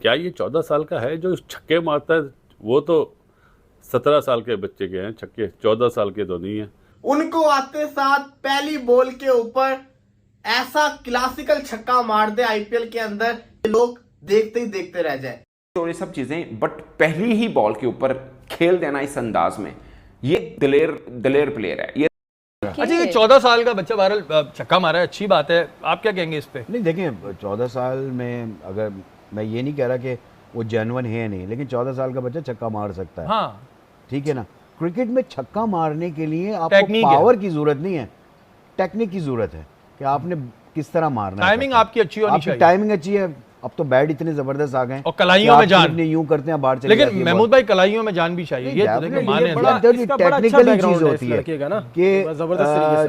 क्या ये 14 साल का है जो छक्के मारता है? वो तो 17 साल के बच्चे के हैं छक्के, 14 साल के तो नहीं है। उनको आते साथ पहली बॉल के ऊपर ऐसा क्लासिकल छक्का मार दे आईपीएल के अंदर कि लोग देखते ही देखते रह जाए। और ये सब चीजें, बट पहली ही बॉल के ऊपर खेल देना इस अंदाज में, ये दलेर प्लेयर है ये। अच्छा, ये 14 साल का बच्चा बहरहाल छक्का मारा है, अच्छी बात है। आप क्या कहेंगे इस पे? नहीं देखें, 14 साल में अगर मैं ये नहीं कह रहा कि वो जेन्युइन है नहीं, लेकिन 14 साल का बच्चा छक्का मार सकता है। हाँ, ठीक है ना। क्रिकेट में छक्का मारने के लिए आपको पावर की जरूरत नहीं है, टेक्निक की जरूरत है कि आपने किस तरह मारना है। टाइमिंग आपकी अच्छी होनी चाहिए। टाइमिंग अच्छी है। अब तो बैट इतने जबरदस्त आ गए और कलाइयों में जान, यूं करते हैं बाहर चले जाती है। लेकिन महमूद भाई कलाइयों में जान भी चाहिए। ये तो देखिए माने टेक्निकली चीज होती है कि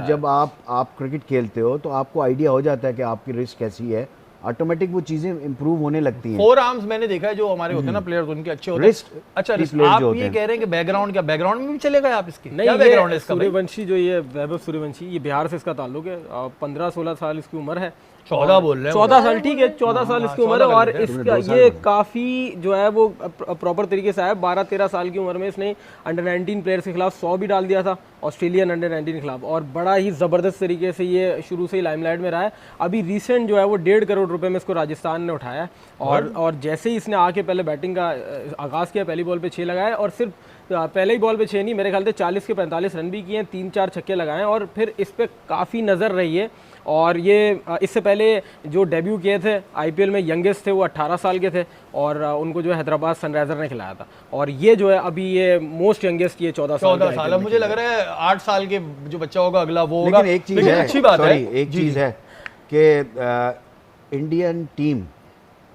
जब आप क्रिकेट खेलते हो तो आपको आइडिया हो जाता है कि आपकी रिस्क कैसी है, ऑटोमेटिक वो चीजें इंप्रूव होने लगती हैं। फोर आर्म्स मैंने देखा है जो हमारे होते हैं ना प्लेयर्स, उनके अच्छे होते हैं। अच्छा, आप ये कह रहे हैं कि बैकग्राउंड, क्या बैकग्राउंड में भी चलेगा आप इसके? नहीं, क्या बैकग्राउंड है इसका? सूर्यवंशी जो ये वैभव सूर्यवंशी, ये बिहार से इसका ताल्लुक है। 15-16 साल इसकी उम्र है। 14 बोल रहे हैं। 14 साल, ठीक है, 14 साल इसकी उम्र है। और इसका ये काफ़ी जो है वो प्रॉपर तरीके से है। 12-13 साल की उम्र में इसने अंडर 19 प्लेयर्स के खिलाफ 100 भी डाल दिया था, ऑस्ट्रेलियन अंडर 19 के खिलाफ। और बड़ा ही ज़बरदस्त तरीके से ये शुरू से ही लाइमलाइट में रहा है। अभी रिसेंट जो है वो 1.5 करोड़ रुपए में इसको राजस्थान ने उठाया है। और जैसे ही इसने आके पहले बैटिंग का आगाज़ किया, पहली बॉल पे 6 लगाए, और सिर्फ पहले ही बॉल पे 6 नहीं, मेरे ख्याल से 40 के 45 रन भी किए हैं, 3-4 छक्के लगाए हैं। और फिर इस पर काफ़ी नज़र रही है। और ये इससे पहले जो डेब्यू किए थे आईपीएल में, यंगेस्ट थे वो 18 साल के थे, और उनको जो है हैदराबाद सनराइजर ने खिलाया था। और ये जो है अभी ये मोस्ट यंगेस्ट, ये 14 साल। अब मुझे लग रहा है 8 साल के जो बच्चा होगा अगला वो होगा। लेकिन एक चीज है, अच्छी बात है, एक चीज है कि इंडियन टीम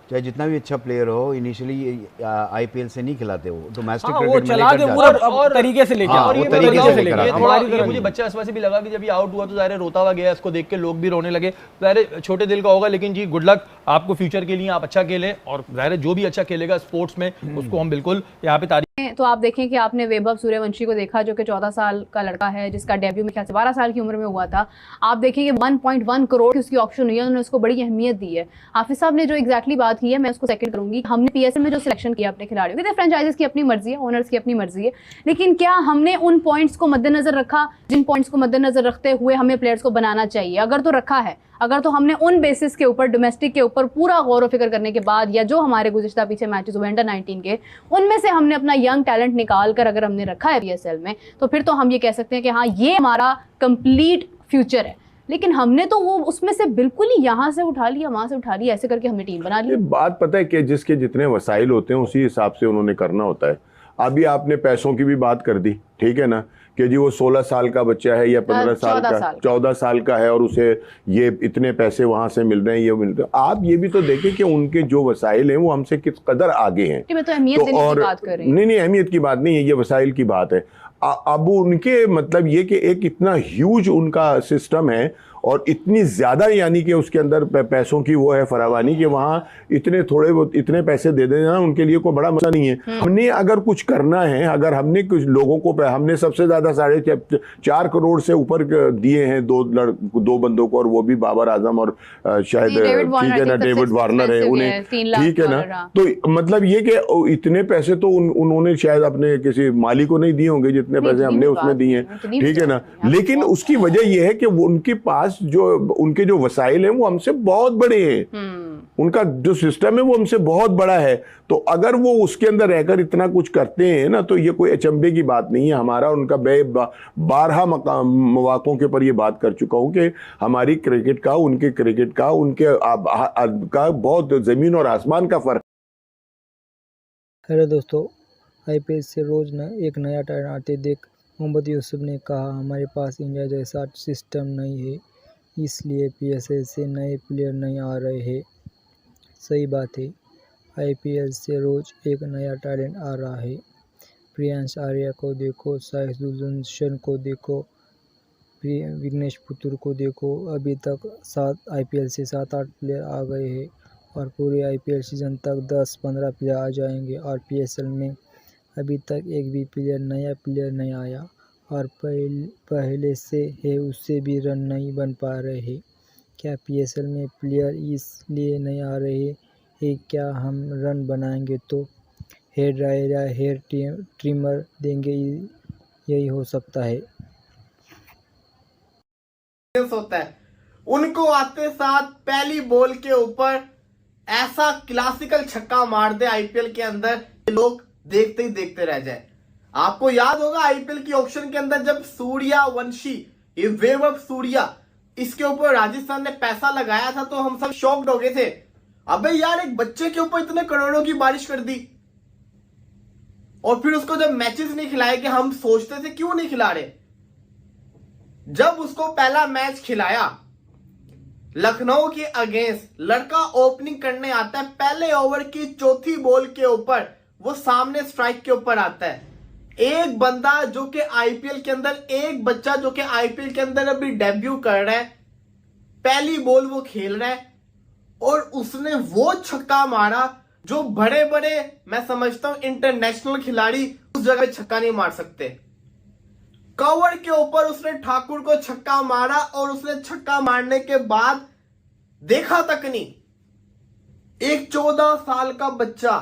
चाहे जितना भी अच्छा प्लेयर हो, इनिशियली आईपीएल से नहीं खिलाते, वो डोमेस्टिक क्रिकेट में लेकर जाते हैं और तरीके से लेके। और वो ये तरीके से लेकर ये मुझे बच्चा इस वजह से भी लगा कि जब ये आउट हुआ तो ज़ाहिर है रोता हुआ गया, इसको देख के लोग भी रोने लगे। ज़ाहिर है छोटे दिल का होगा, लेकिन जी गुड लक आपको फ्यूचर के लिए, आप अच्छा खेलें। और ज़ाहिर है जो भी अच्छा खेलेगा स्पोर्ट्स में उसको हम बिल्कुल यहाँ पे तारीफ। तो आप देखें कि आपने वैभव सूर्यवंशी को देखा जो कि 14 साल का लड़का है, जिसका डेब्यू में ख्याल से 12 साल की उम्र में हुआ था। आप देखें कि 1.1 करोड़ की उसकी ऑप्शन हुई है, उन्होंने उसको बड़ी अहमियत दी है। हाफिज साहब ने जो एग्जैक्टली बात की है, मैं उसको सेकंड करूंगी। हमने पीएसएल में जो सिलेक्शन किया अपने खिलाड़ियों की, फ्रेंचाइजीज की अपनी मर्जी है, ओनर्स की अपनी मर्जी है, लेकिन क्या हमने उन पॉइंट्स को मद्देनजर रखा जिन पॉइंट्स को मद्देनजर रखते हुए हमें प्लेयर्स को बनाना चाहिए? अगर तो रखा है, अगर तो हमने उन बेसिस के ऊपर, डोमेस्टिक के ऊपर पूरा गौर व फिक्र करने के बाद, या जो हमारे गुज़िश्ता पीछे मैचेस हुए अंडर 19 के, उनमें से हमने अपना यंग टैलेंट निकाल कर अगर हमने रखा है पीएसएल में, तो फिर तो हम ये कह सकते हैं कि हाँ, ये हमारा कंप्लीट फ्यूचर है। लेकिन हमने तो वो उसमें से बिल्कुल ही यहाँ से उठा लिया, वहाँ से उठा लिया, ऐसे करके हमने टीम बना ली। बात पता है कि जिसके जितने वसाइल होते हैं उसी हिसाब से उन्होंने करना होता है। अभी आपने पैसों की भी बात कर दी, ठीक है ना, कि जी वो 16 साल का बच्चा है या 15 साल का, 14 साल का है, और उसे ये इतने पैसे वहां से मिल रहे हैं, ये मिल रहे हैं। आप ये भी तो देखें कि उनके जो वसाइल हैं वो हमसे किस कदर आगे हैं। मैं तो अहमियत देने की बात कर रही हूं। नहीं, अहमियत की बात नहीं है, ये वसाइल की बात है। अब उनके मतलब ये कि एक इतना ह्यूज उनका सिस्टम है और इतनी ज़्यादा, यानी कि उसके अंदर पैसों की वो है फरावानी, कि वहाँ इतने थोड़े वो इतने पैसे दे देना उनके लिए कोई बड़ा मसला नहीं है। हमने अगर कुछ करना है, अगर हमने कुछ लोगों को, हमने सबसे ज़्यादा 4.5 करोड़ से ऊपर दिए हैं दो बंदों को, और वो भी बाबर आजम और शायद ठीक है ना डेविड वार्नर है उन्हें, ठीक है ना। तो मतलब ये कि इतने पैसे तो उन्होंने शायद अपने किसी माली को नहीं दिए होंगे जितने पैसे हमने उसमें दिए हैं, ठीक है ना। लेकिन उसकी वजह यह है कि उनके पास जो उनके जो वसाइल हैं वो हमसे बहुत बड़े हैं, उनका जो सिस्टम है वो हमसे बहुत बड़ा है। तो अगर वो उसके अंदर रहकर इतना कुछ करते हैं ना, तो ये कोई अचंभे की बात नहीं है। हमारा उनका 12 मौक़ों के ऊपर ये बात कर चुका हूं कि हमारी क्रिकेट का, उनके क्रिकेट का, उनके का बहुत ज़मीन और आसमान का फर्क। हेलो दोस्तों, आईपीएल से रोज एक नया टर्न आते देख मोहम्मद यूसुफ ने कहा, हमारे पास इंडिया जैसा सिस्टम नहीं है, इसलिए पीएसएल से नए प्लेयर नहीं आ रहे हैं। सही बात है, आईपीएल से रोज एक नया टैलेंट आ रहा है। प्रियांश आर्या को देखो, साइदुल को देखो, विघ्नेश पुत्र को देखो। अभी तक आईपीएल से 7-8 प्लेयर आ गए हैं, और पूरे आईपीएल सीजन तक 10-15 प्लेयर आ जाएंगे। और पीएसएल में अभी तक एक भी नया प्लेयर नहीं आया, और पहले से है उससे भी रन नहीं बन पा रहे हैं। क्या पीएसएल में प्लेयर इसलिए नहीं आ रहे है क्या हम रन बनाएंगे तो हेयर ड्रायर या हेयर ट्रिमर देंगे, यही हो सकता है। होता है उनको आते साथ पहली बॉल के ऊपर ऐसा क्लासिकल छक्का मार दे आईपीएल के अंदर, लोग देखते ही देखते रह जाए। आपको याद होगा आईपीएल की ऑक्शन के अंदर जब सूर्यवंशी, ये वैभव सूर्या, इसके ऊपर राजस्थान ने पैसा लगाया था तो हम सब शॉक्ड हो गए थे। अबे यार, एक बच्चे के ऊपर इतने करोड़ों की बारिश कर दी और फिर उसको जब मैचेस नहीं खिलाए कि हम सोचते थे क्यों नहीं खिला रहे। जब उसको पहला मैच खिलाया लखनऊ के अगेंस्ट, लड़का ओपनिंग करने आता है, पहले ओवर की चौथी बॉल के ऊपर वो सामने स्ट्राइक के ऊपर आता है। एक बंदा जो कि आईपीएल के अंदर, एक बच्चा जो कि आईपीएल के अंदर अभी डेब्यू कर रहा है, पहली बॉल वो खेल रहा है और उसने वो छक्का मारा जो बड़े बड़े, मैं समझता हूं इंटरनेशनल खिलाड़ी उस जगह छक्का नहीं मार सकते। कवर के ऊपर उसने ठाकुर को छक्का मारा और उसने छक्का मारने के बाद देखा तक नहीं। एक 14 साल का बच्चा,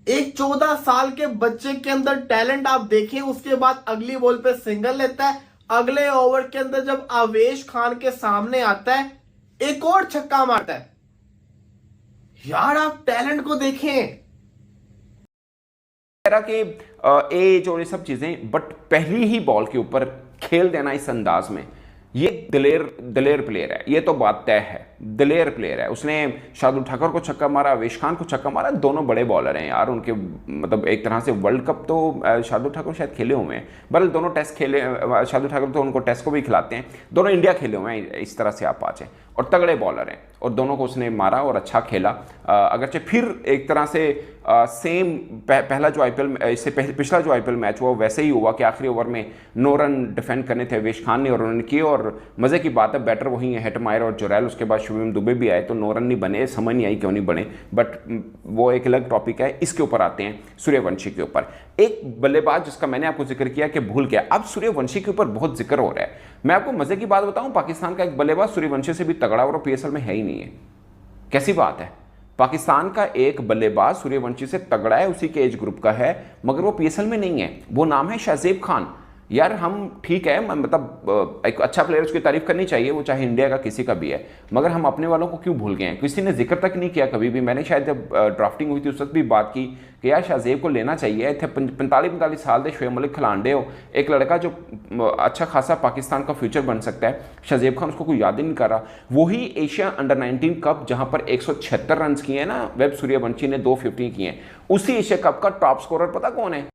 एक 14 साल के बच्चे के अंदर टैलेंट आप देखें। उसके बाद अगली बॉल पे सिंगल लेता है, अगले ओवर के अंदर जब आवेश खान के सामने आता है एक और छक्का मारता है। यार आप टैलेंट को देखें। के एज और ये सब चीजें, बट पहली ही बॉल के ऊपर खेल देना इस अंदाज में, ये दिलेर प्लेयर है, ये तो बात तय है। दिलेर प्लेयर है। उसने शार्दुल ठाकुर को छक्का मारा, आवेश खान को छक्का मारा। दोनों बड़े बॉलर हैं यार, उनके मतलब एक तरह से वर्ल्ड कप तो शार्दुल ठाकुर शायद खेले हुए हैं, बल्कि दोनों टेस्ट खेले। शार्दुल ठाकुर तो उनको टेस्ट को भी खिलाते हैं। दोनों इंडिया खेले हुए हैं, इस तरह से आप आ जाए, और तगड़े बॉलर हैं और दोनों को उसने मारा और अच्छा खेला। अगरचे फिर एक तरह से सेम पहला जो आईपीएल, इससे पिछला जो आईपीएल मैच हुआ वैसे ही हुआ कि आखिरी ओवर में 9 रन डिफेंड करने थे आवेश खान ने और उन्होंने किए। और मजे की बात है, बैटर वही है हेटमायर और जोरेल, उसके बाद शुभम दुबे भी आए तो 9 रन नहीं बने। समझ नहीं आई क्यों नहीं बने, बट वो एक अलग टॉपिक है। इसके ऊपर आते हैं सूर्यवंशी के ऊपर। एक बल्लेबाज जिसका मैंने आपको जिक्र किया कि भूल गया, अब सूर्यवंशी के ऊपर बहुत जिक्र हो रहा है। मैं आपको मजे की बात बताऊं, पाकिस्तान का एक बल्लेबाज सूर्यवंशी से भी तगड़ा और पीएसएल में है ही नहीं है। कैसी बात है? पाकिस्तान का एक बल्लेबाज सूर्यवंशी से तगड़ा है, उसी के एज ग्रुप का है, मगर वो पीएसएल में नहीं है। वो नाम है शाहजेब खान। यार हम ठीक है, मतलब एक अच्छा प्लेयर, उसकी तारीफ करनी चाहिए, वो चाहे इंडिया का किसी का भी है, मगर हम अपने वालों को क्यों भूल गए हैं? किसी ने जिक्र तक नहीं किया कभी भी। मैंने शायद जब ड्राफ्टिंग हुई थी उस वक्त भी बात की कि यार शाहजेब को लेना चाहिए। थे 45 साल दे शोएब मलिक खिलांडे हो, एक लड़का जो अच्छा खासा पाकिस्तान का फ्यूचर बन सकता है, शाहजेब खान, उसको कोई याद ही नहीं कर रहा। वही एशिया अंडर 19 कप जहां पर 176 रन किए हैं ना, वेब सूर्यवंशी ने 250 किए हैं, उसी एशिया कप का टॉप स्कोरर पता कौन है?